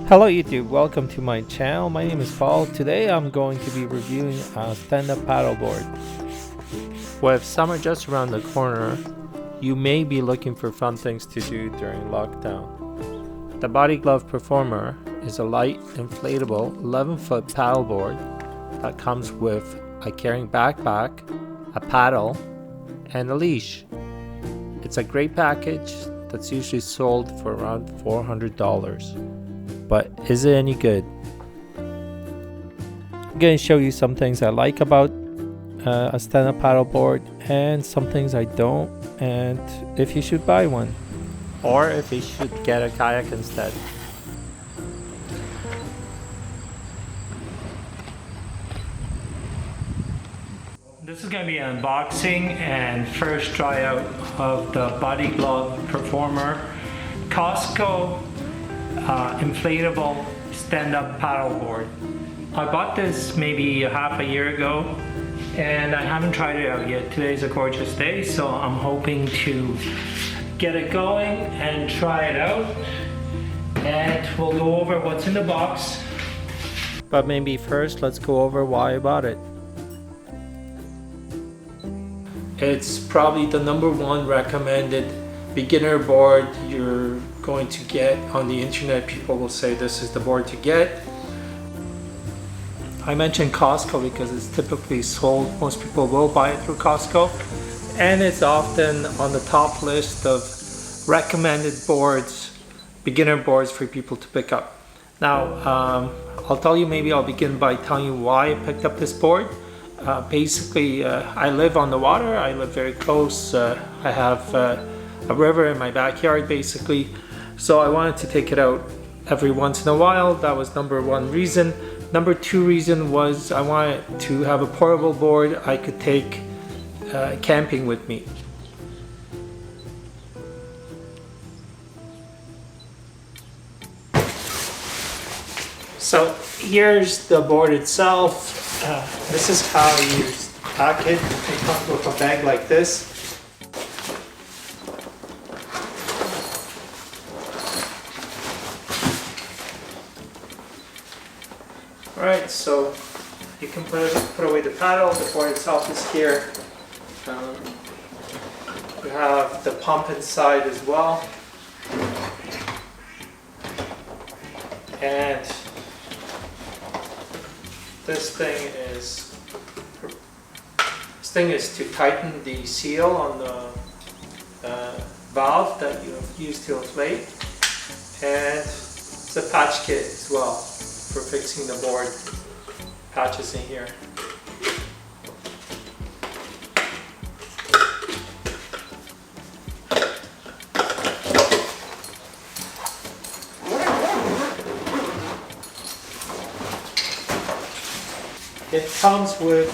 Hello YouTube, welcome to my channel. My name is Paul. Today I'm going to be reviewing a stand-up paddleboard. With summer just around the corner, you may be looking for fun things to do during lockdown. The Body Glove Performer is a light, inflatable 11-foot paddleboard that comes with a carrying backpack, a paddle, and a leash. It's a great package that's usually sold for around $400. But is it any good? I'm going to show you some things I like about a stand-up paddleboard and some things I don't, and if you should buy one or if you should get a kayak instead. This is going to be an unboxing and first tryout of the Body Glove Performer Costco inflatable stand-up paddleboard. I bought this maybe half a year ago and I haven't tried it out yet. Today's a gorgeous day, so I'm hoping to get it going and try it out, and we'll go over what's in the box. But maybe first let's go over why I bought it. It's probably the #1 recommended beginner board you're going to get on the internet. People will say this is the board to get. I mentioned Costco because it's typically sold. Most people will buy it through Costco, and it's often on the top list of recommended boards, beginner boards for people to pick up. Now, I'll tell you, maybe I'll begin by telling you why I picked up this board. Basically, I live on the water. I live very close. I have a river in my backyard, basically. So I wanted to take it out every once in a while. That was #1 reason. #2 reason was I wanted to have a portable board I could take camping with me. So here's the board itself. This is how you pack it. It comes with a bag like this. Alright, so you can put away the paddle. The board itself is here. You have the pump inside as well. And this thing is to tighten the seal on the valve that you use to inflate, and it's a patch kit as well for fixing the board patches in here. It comes with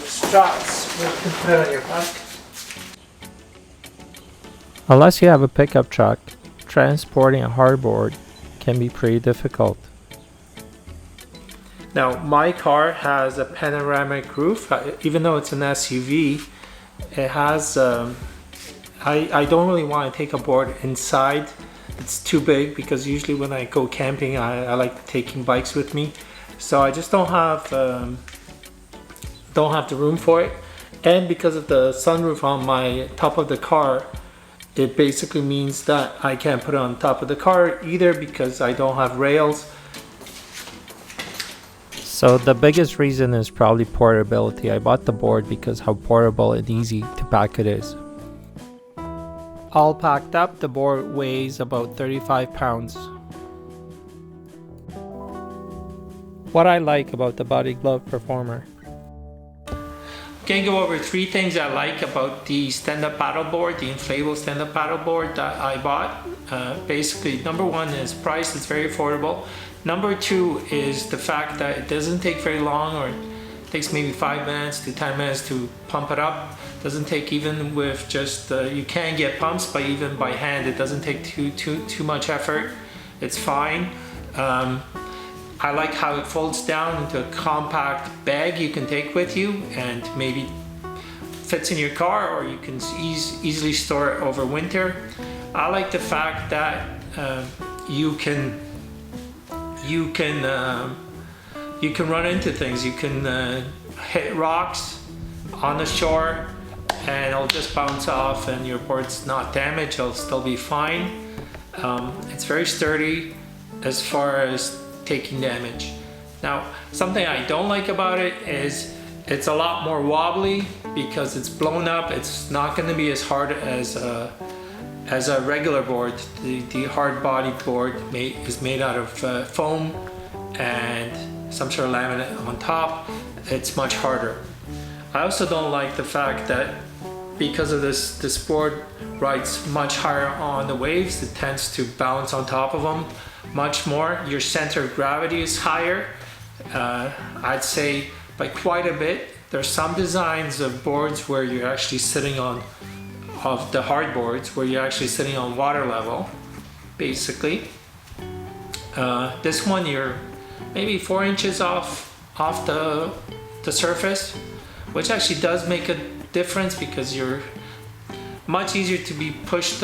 straps that you can put on your back. Unless you have a pickup truck, transporting a hardboard can be pretty difficult. Now, my car has a panoramic roof. Even though it's an SUV, it has I don't really want to take a board inside. It's too big, because usually when I go camping I like taking bikes with me, so I just don't have the room for it. And because of the sunroof on my top of the car, it basically means that I can't put it on top of the car either because I don't have rails. So the biggest reason is probably portability. I bought the board because how portable and easy to pack it is. All packed up, the board weighs about 35 pounds. What I like about the Body Glove Performer. I'm going to go over 3 things I like about the stand-up paddleboard, the inflatable stand-up paddleboard that I bought. Basically, #1 is price. It's very affordable. #2 is the fact that it doesn't take very long, or it takes maybe 5 minutes to 10 minutes to pump it up. Doesn't take, even with just you can get pumps, but even by hand it doesn't take too much effort. It's fine. I like how it folds down into a compact bag you can take with you and maybe fits in your car, or you can easily store it over winter. I like the fact that you can run into things. You can hit rocks on the shore and it'll just bounce off and your board's not damaged, it'll still be fine. It's very sturdy as far as taking damage. Now, something I don't like about it is it's a lot more wobbly because it's blown up. It's not going to be as hard as a regular board. The hard bodied board is made out of foam and some sort of laminate on top. It's much harder. I also don't like the fact that because of this board rides much higher on the waves, it tends to bounce on top of them much more. Your center of gravity is higher, I'd say by quite a bit. There's some designs of boards where you're actually sitting on, of the hard boards, where you're actually sitting on water level, basically. This one you're maybe 4 inches off the surface, which actually does make a difference because you're much easier to be pushed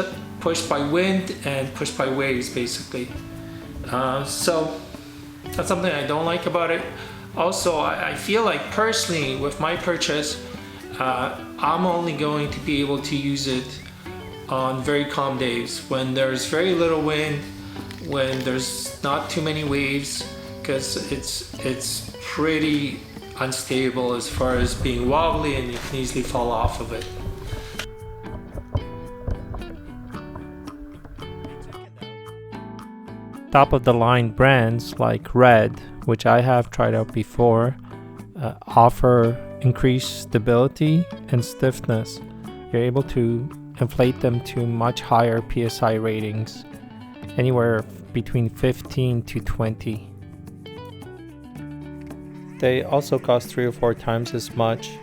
by wind and pushed by waves, basically. So that's something I don't like about it. Also, I feel like personally with my purchase, I'm only going to be able to use it on very calm days when there's very little wind, when there's not too many waves, because it's pretty unstable as far as being wobbly and you can easily fall off of it. Top of the line brands like Red, which I have tried out before, offer increased stability and stiffness. You're able to inflate them to much higher PSI ratings, anywhere between 15 to 20. They also cost 3 or 4 times as much,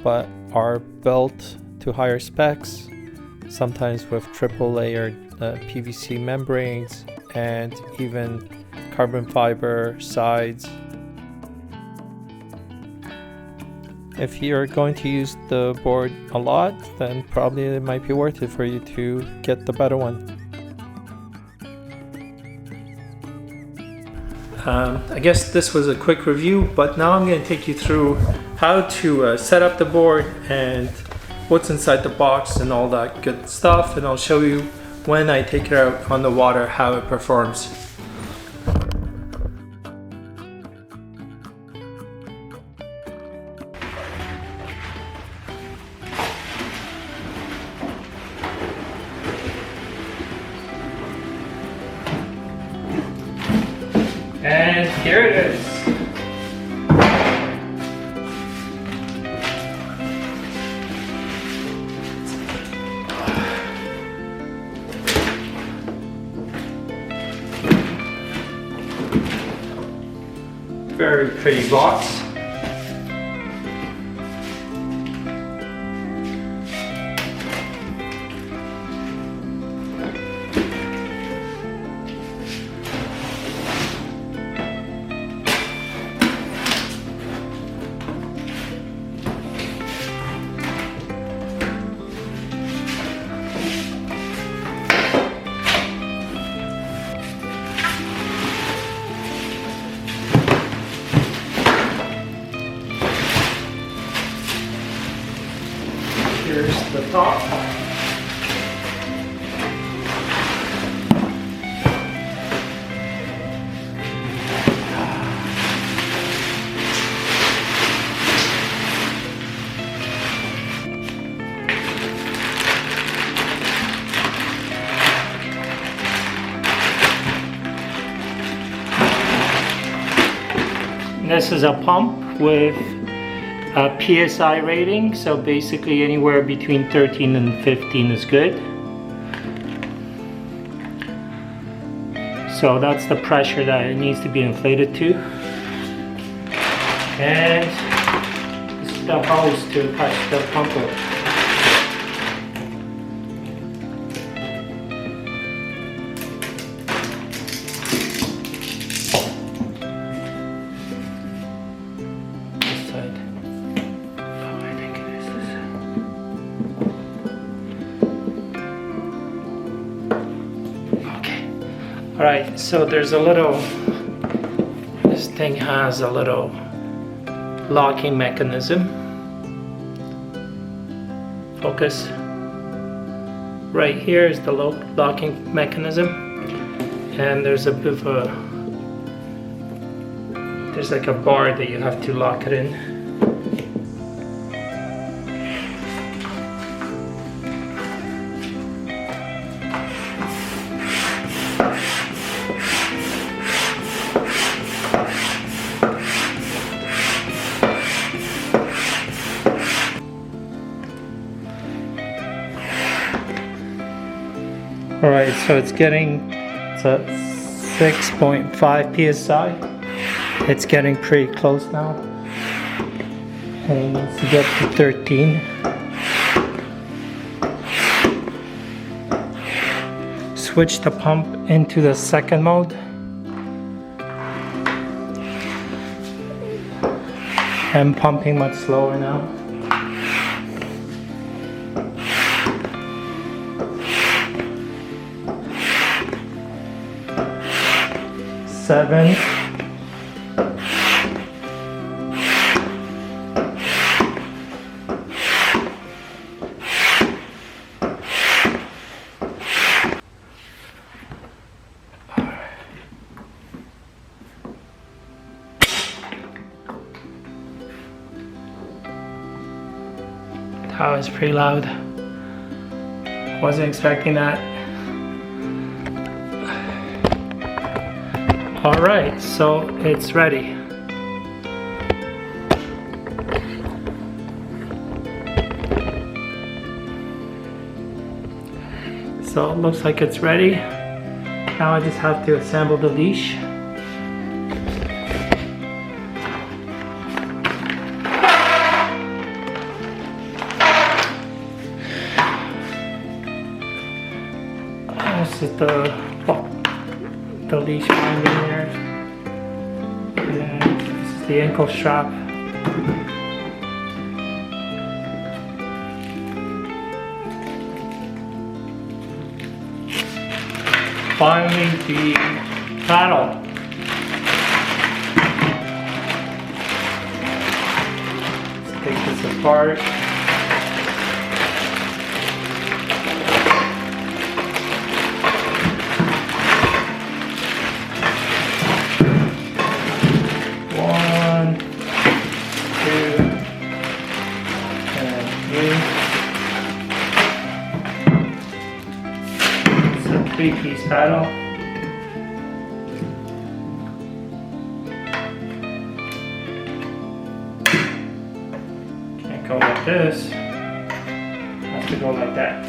but are built to higher specs, sometimes with triple layered PVC membranes and even carbon fiber sides. If you're going to use the board a lot, then probably it might be worth it for you to get the better one. I guess this was a quick review, but now I'm going to take you through how to set up the board and what's inside the box and all that good stuff, and I'll show you when I take it out on the water how it performs. And here it is. Very pretty box. Here's the top. This is a pump with a PSI rating, so basically anywhere between 13 and 15 is good. So that's the pressure that it needs to be inflated to. And this is the hose to attach the pump with. Alright, so there's a little, this thing has a little locking mechanism. Focus. Right here is the locking mechanism, and there's a bit of a, there's like a bar that you have to lock it in. Alright, so it's at 6.5 psi. It's getting pretty close now. And it needs to get to 13. Switch the pump into the second mode. I'm pumping much slower now. 7. That was pretty loud. Wasn't expecting that. Alright, so it's ready. So it looks like it's ready. Now I just have to assemble the leash. This is the leash winding there, and this is the ankle strap. Finally, the paddle. Let's take this apart. Three-piece paddle. Can't go like this. Has to go like that.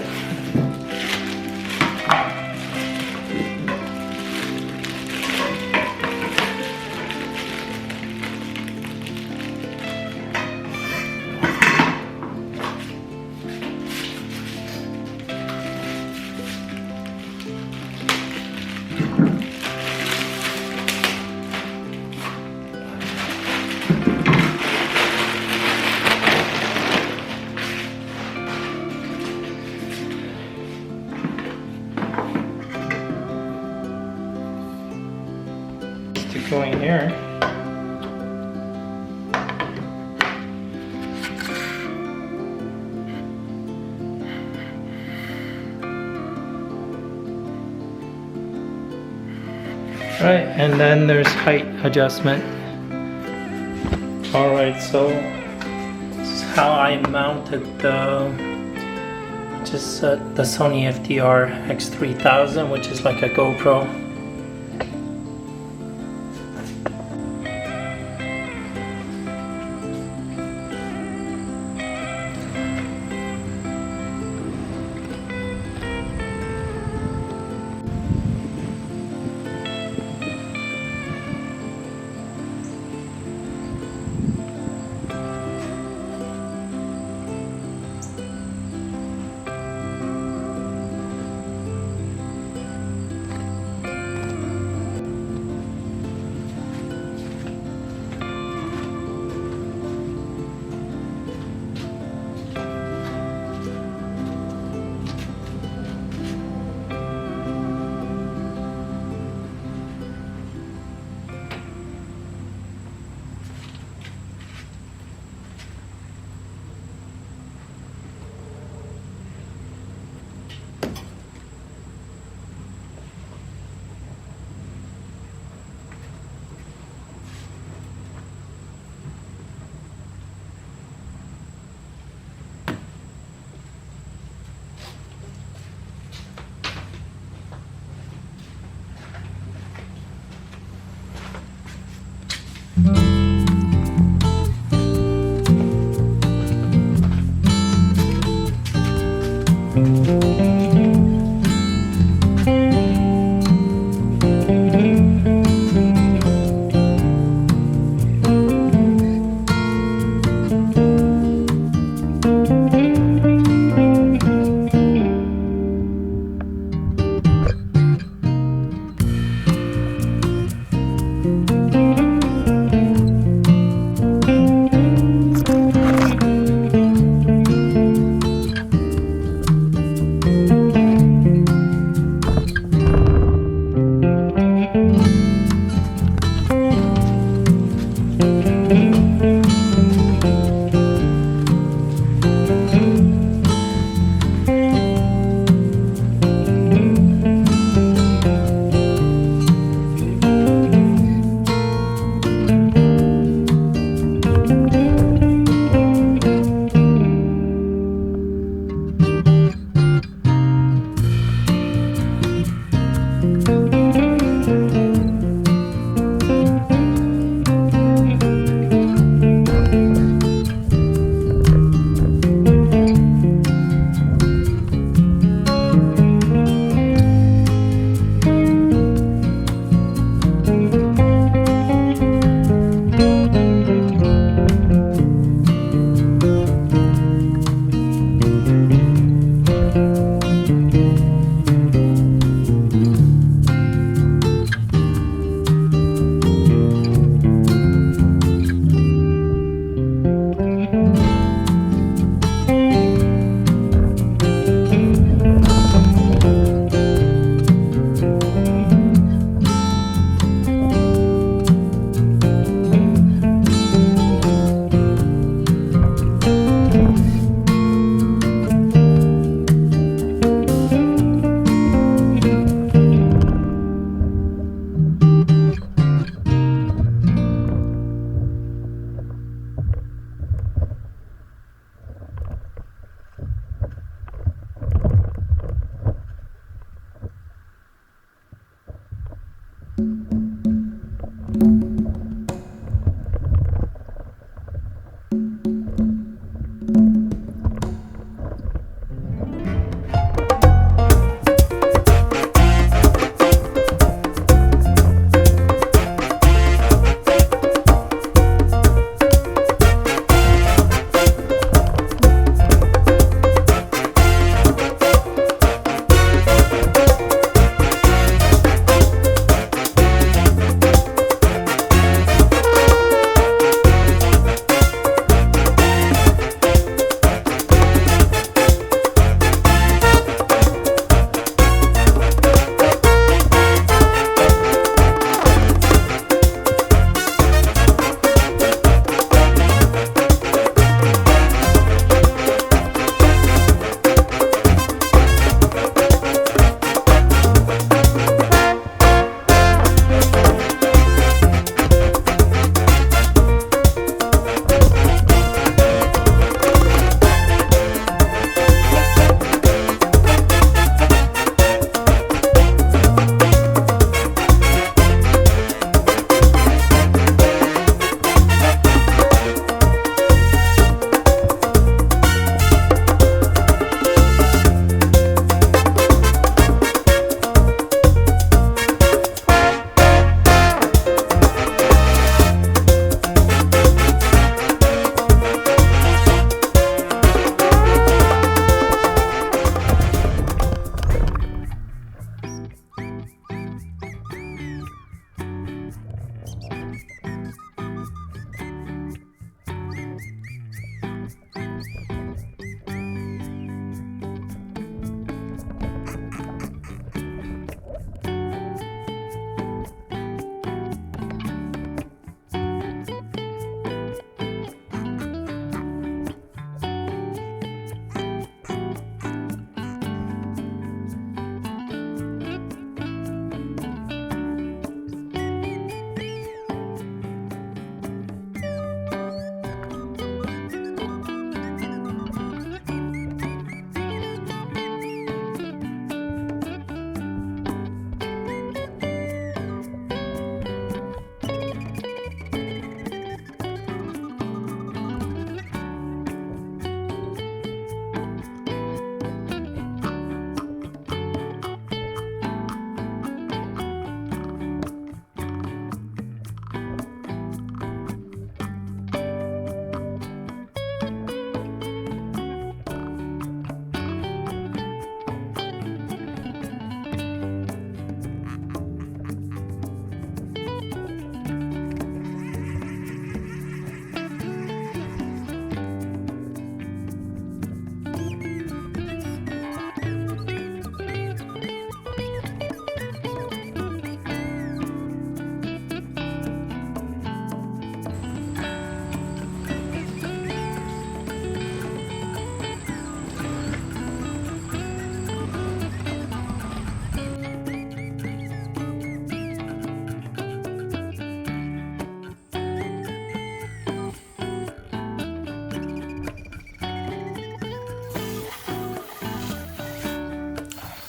Going here. Right, and then there's height adjustment. Alright, so this is how I mounted the Sony FDX3000, which is like a GoPro.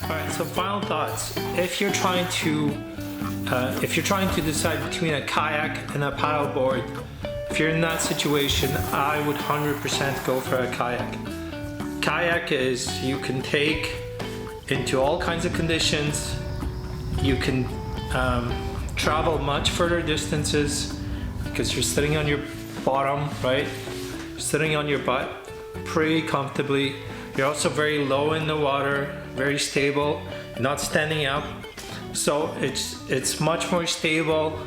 Alright, so final thoughts. If you're trying to decide between a kayak and a paddleboard, if you're in that situation, I would 100% go for a kayak. Kayak is, you can take into all kinds of conditions. You can travel much further distances because you're sitting on your bottom, right? You're sitting on your butt pretty comfortably. You're also very low in the water, very stable. You're not standing up, so it's much more stable.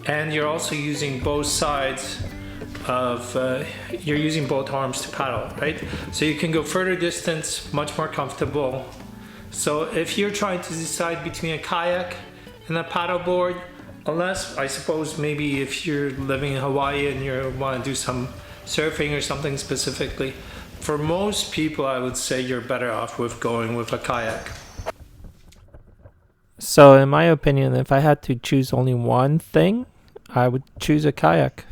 And you're also using both sides of you're using both arms to paddle, right? So you can go further distance, much more comfortable. So if you're trying to decide between a kayak and a paddleboard, unless I suppose maybe if you're living in Hawaii and you want to do some surfing or something specifically, for most people I would say you're better off with going with a kayak. So in my opinion, if I had to choose only one thing, I would choose a kayak.